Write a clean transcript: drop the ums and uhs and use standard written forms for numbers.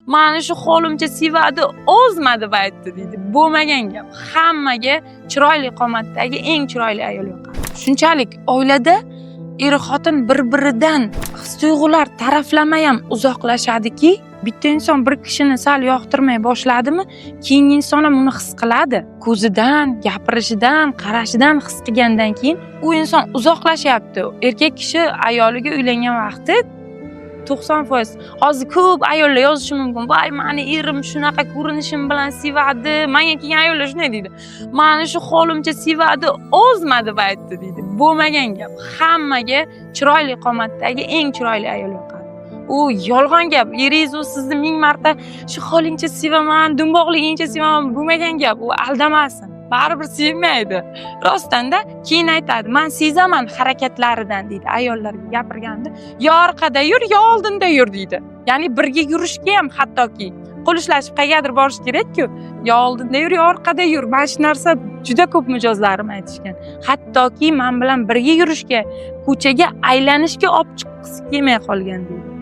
Mani shu holimcha sevadi, ozma deb aytdi deydi. Bo'lmagan gap. Hammaga chiroyli qomatdagi eng chiroyli ayol yoqadi. Shunchalik oilada er-xotin bir-biridan his-tuyg'ular taraflama ham uzoqlashadiki, bitta inson bir kishini sal yoqtirmay boshladimi, keyingi inson ham uni his qiladi. Ko'zidan, gapirishidan, qarashidan his qilgandan keyin u inson uzoqlashyapti. Erkak kishi ayoliga uylangan vaqti 90%. Hozir ko'p ayollar yozishi mumkin. Voy, meni erim shunaqa ko'rinishim bilan sevadi. Menga kelgan ayollar shunday deydi. Meni shu holimcha sevadi, ozma deb aytdi deydi. Bo'lmagan gap. Hammaga chiroyli qomatdagi eng chiroyli ayol yoqadi. U yolg'on gap. Eringiz u sizni 1000 marta shu holingcha sevaman, dumboqligingcha sevaman, bo'lmagan gap. U aldamasin. Baribir sevmaydi. Rostdan-da keyin aytadi, men sezaman harakatlaridan deydi ayollarga gapirganda. Yo orqada yur, yo oldinda yur deydi. Ya'ni birga yurishga ham hattoki qo'l ushlashib qayerdir borish kerak-ku. Yo oldinda yur, yo orqada yur. Mana shu narsa juda ko'p mijozlarim aytishgan. Hattoki men bilan birga yurishga, ko'chaga aylanishga olib chiqqisi kelmay qolgan deydi.